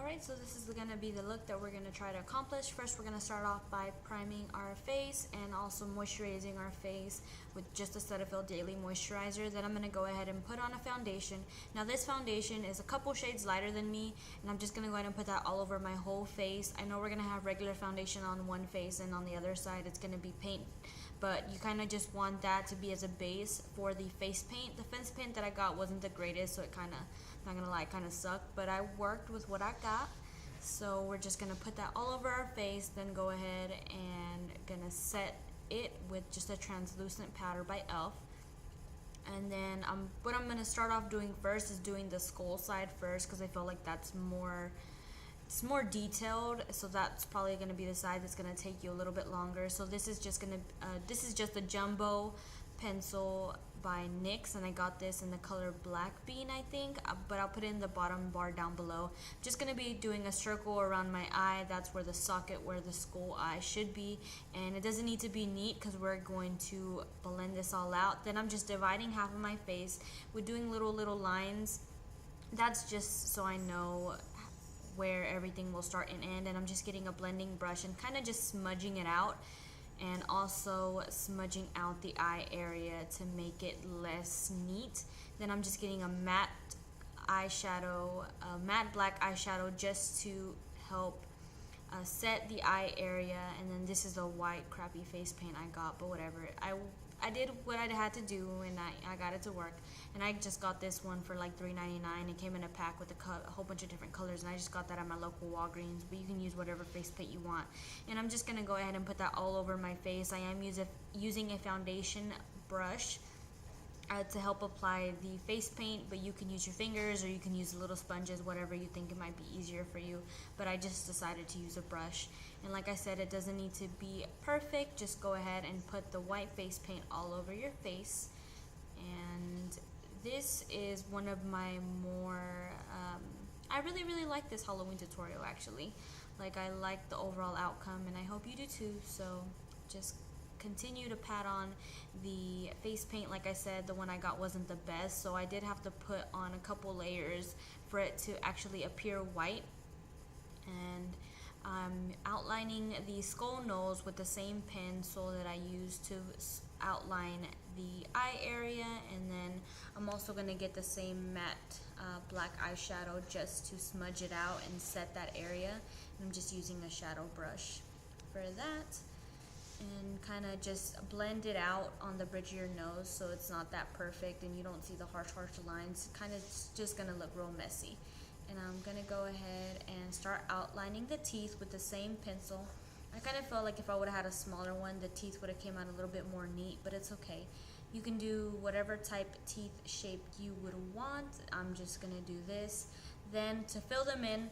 Alright, so this is going to be the look that we're going to try to accomplish. First, we're going to start off by priming our face and also moisturizing our face with just a Cetaphil Daily Moisturizer. Then I'm going to go ahead and put on a foundation. Now this foundation is a couple shades lighter than me, and I'm just going to go ahead and put that all over my whole face. I know we're going to have regular foundation on one face, and on the other side it's going to be paint, but you kind of just want that to be as a base for the face paint. The face paint that I got wasn't the greatest, so it kind of, not gonna lie, kind of sucked, but I worked with what I got. So we're just gonna put that all over our face, then go ahead and gonna set it with just a translucent powder by e.l.f. And then what I'm gonna start off doing first is doing the skull side first, because I feel like that's more, it's more detailed, so that's probably going to be the side that's going to take you a little bit longer. So this is just going to this is just a jumbo pencil by NYX, and I got this in the color Black Bean, I think, but I'll put it in the bottom bar down below. Just going to be doing a circle around my eye. That's where the socket, where the skull eye should be, and it doesn't need to be neat because we're going to blend this all out. Then I'm just dividing half of my face with doing little lines. That's just so I know where everything will start and end, and I'm just getting a blending brush and kind of just smudging it out, and also smudging out the eye area to make it less neat. Then I'm just getting a matte eyeshadow, a matte black eyeshadow, just to help set the eye area. And then this is a white crappy face paint I got, but whatever. I did what I had to do, and I got it to work. And I just got this one for like $3.99. It came in a pack with a whole bunch of different colors, and I just got that at my local Walgreens, but you can use whatever face paint you want. And I'm just going to go ahead and put that all over my face. I am using a foundation brush to help apply the face paint, but you can use your fingers or you can use little sponges, whatever you think it might be easier for you. But I just decided to use a brush, and like I said, it doesn't need to be perfect. Just go ahead and put the white face paint all over your face. And this is one of my more I really like this Halloween tutorial, actually. Like, I like the overall outcome, and I hope you do too. So just continue to pat on the face paint. Like I said, the one I got wasn't the best, so I did have to put on a couple layers for it to actually appear white. And I'm outlining the skull nose with the same pencil that I used to outline the eye area, and then I'm also going to get the same matte black eyeshadow just to smudge it out and set that area. And I'm just using a shadow brush for that, and kind of just blend it out on the bridge of your nose so it's not that perfect and you don't see the harsh lines. Kind of just gonna look real messy. And I'm gonna go ahead and start outlining the teeth with the same pencil. I kind of felt like if I would have had a smaller one, the teeth would have came out a little bit more neat, but it's okay. You can do whatever type teeth shape you would want. I'm just gonna do this. Then to fill them in,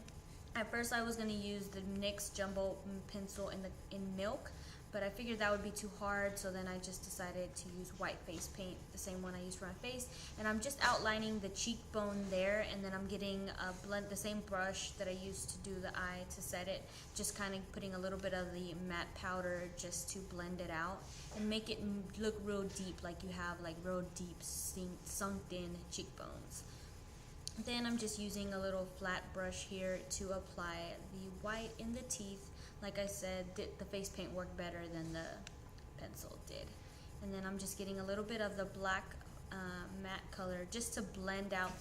at first I was gonna use the NYX jumbo pencil in milk, but I figured that would be too hard, so then I just decided to use white face paint, the same one I used for my face. And I'm just outlining the cheekbone there, and then I'm getting the same brush that I used to do the eye to set it, just kind of putting a little bit of the matte powder just to blend it out and make it look real deep, like you have like real deep sunk in cheekbones. Then I'm just using a little flat brush here to apply the white in the teeth. Like I said, the face paint worked better than the pencil did. And then I'm just getting a little bit of the black matte color just to blend out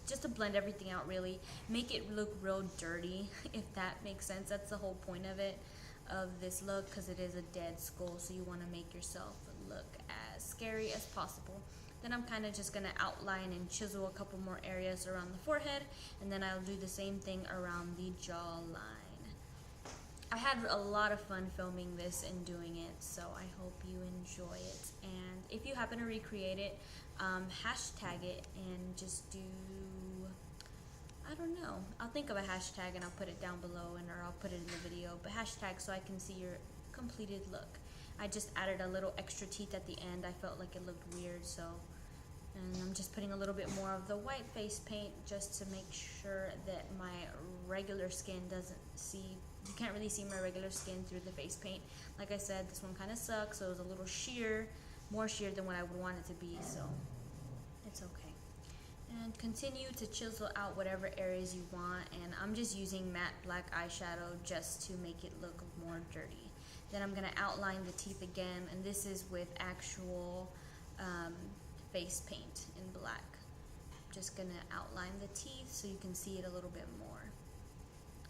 just to blend everything out, really. Make it look real dirty, if that makes sense. That's the whole point of it, of this look, because it is a dead skull, so you want to make yourself look as scary as possible. Then I'm kind of just going to outline and chisel a couple more areas around the forehead, and then I'll do the same thing around the jawline. I had a lot of fun filming this and doing it, so I hope you enjoy it. And if you happen to recreate it, hashtag it and just do, I don't know, I'll think of a hashtag and I'll put it down below, or I'll put it in the video, but hashtag so I can see your completed look. I just added a little extra teeth at the end. I felt like it looked weird, so, and I'm just putting a little bit more of the white face paint just to make sure that my regular skin doesn't see, you can't really see my regular skin through the face paint. Like I said, this one kind of sucks, so it was a little sheer, more sheer than what I would want it to be, so it's okay. And continue to chisel out whatever areas you want, and I'm just using matte black eyeshadow just to make it look more dirty. Then I'm going to outline the teeth again, and this is with actual face paint in black. Just going to outline the teeth so you can see it a little bit more.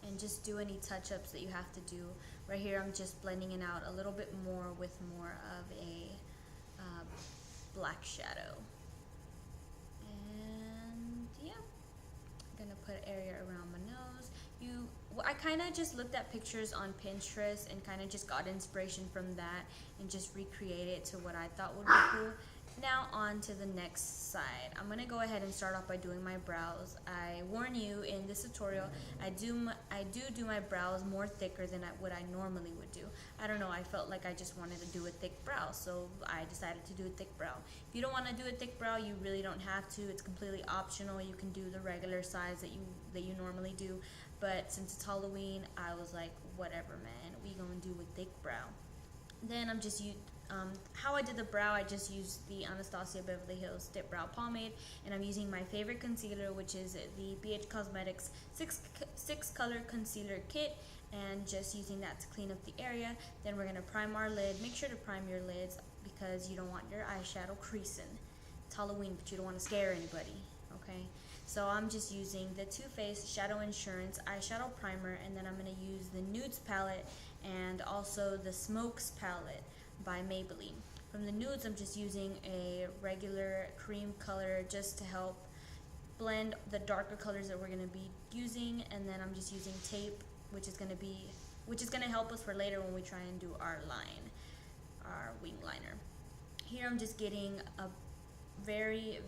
And just do any touch-ups that you have to do. Right here I'm just blending it out a little bit more with more of a black shadow. And yeah, I'm gonna put area around my nose. I kind of just looked at pictures on Pinterest and kind of just got inspiration from that and just recreated it to what I thought would be cool. Now on to the next side. I'm gonna go ahead and start off by doing my brows. I warn you, in this tutorial, I do my brows more thicker than what I normally would do. I don't know, I felt like I just wanted to do a thick brow, so I decided to do a thick brow. If you don't want to do a thick brow, you really don't have to. It's completely optional. You can do the regular size that you normally do. But since it's Halloween, I was like, whatever, man, we gonna do a thick brow. Then I'm just how I did the brow, I just used the Anastasia Beverly Hills Dip Brow Pomade, and I'm using my favorite concealer, which is the BH Cosmetics 6 color concealer kit, and just using that to clean up the area. Then we're gonna prime our lid. Make sure to prime your lids because you don't want your eyeshadow creasing. It's Halloween, but you don't want to scare anybody, okay? So I'm just using the Too Faced Shadow Insurance eyeshadow primer, and then I'm gonna use the Nudes palette and also the Smokes palette by Maybelline. From the nudes, I'm just using a regular cream color just to help blend the darker colors that we're going to be using, and then I'm just using tape, which is going to help us for later when we try and do our wing liner. Here I'm just getting a very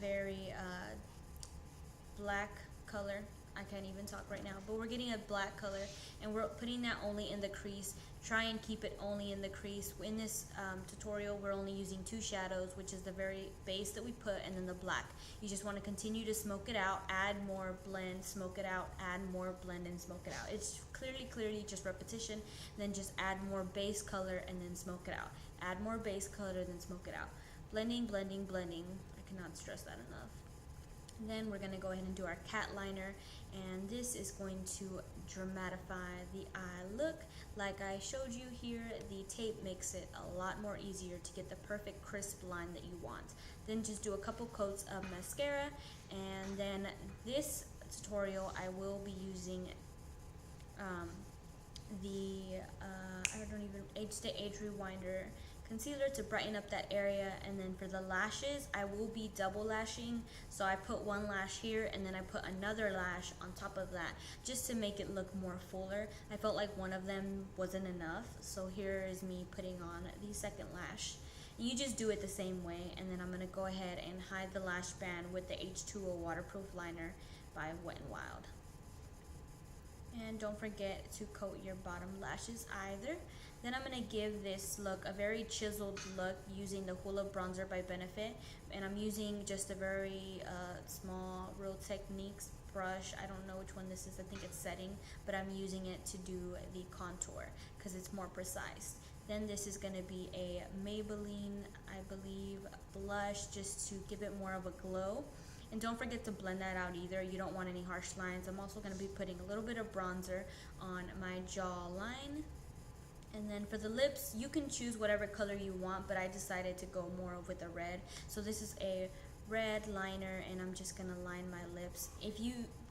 black color. I can't even talk right now, but we're getting a black color, and we're putting that only in the crease. Try and keep it only in the crease. In this tutorial, we're only using 2 shadows, which is the very base that we put, and then the black. You just want to continue to smoke it out, add more, blend, smoke it out, add more, blend, and smoke it out. It's clearly just repetition, then just add more base color and then smoke it out. Add more base color, then smoke it out. Blending, blending, blending. I cannot stress that enough. And then we're going to go ahead and do our cat liner, and this is going to dramatify the eye look. Like I showed you here, the tape makes it a lot more easier to get the perfect crisp line that you want. Then just do a couple coats of mascara, and then this tutorial I will be using Age-Stay Age Rewinder concealer to brighten up that area. And then for the lashes, I will be double lashing, so I put one lash here and then I put another lash on top of that just to make it look more fuller. I felt like one of them wasn't enough, so here is me putting on the second lash. You just do it the same way, and then I'm going to go ahead and hide the lash band with the H2O waterproof liner by Wet n Wild. And don't forget to coat your bottom lashes either. Then I'm going to give this look a very chiseled look using the Hoola Bronzer by Benefit. And I'm using just a very small Real Techniques brush. I don't know which one this is. I think it's Setting. But I'm using it to do the contour because it's more precise. Then this is going to be a Maybelline, I believe, blush just to give it more of a glow. And don't forget to blend that out either. You don't want any harsh lines. I'm also going to be putting a little bit of bronzer on my jawline. And then for the lips, you can choose whatever color you want, but I decided to go more with a red. So this is a red liner, and I'm just going to line my lips.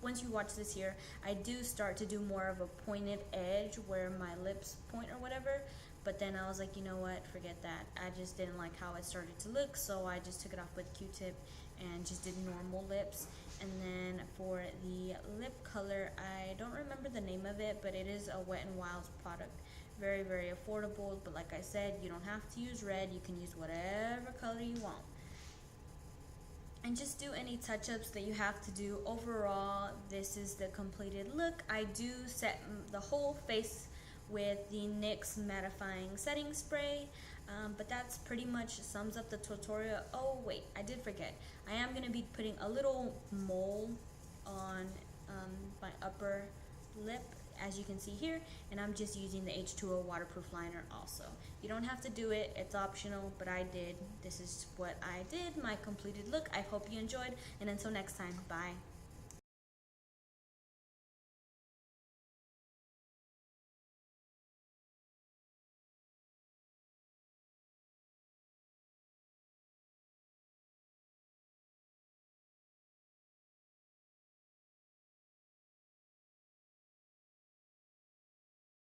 Once you watch this here, I do start to do more of a pointed edge where my lips point or whatever. But then I was like, you know what, forget that. I just didn't like how it started to look, so I just took it off with Q-tip and just did normal lips. And then for the lip color, I don't remember the name of it, but it is a Wet n Wild product. Very affordable, but like I said, you don't have to use red. You can use whatever color you want. And just do any touch-ups that you have to do. Overall, this is the completed look. I do set the whole face with the NYX mattifying setting spray, but that's pretty much sums up the tutorial. Oh wait, I did forget. I am going to be putting a little mole on my upper lip as you can see here, and I'm just using the H2O waterproof liner also. You don't have to do it, it's optional, but I did. This is what I did, my completed look. I hope you enjoyed, and until next time, bye.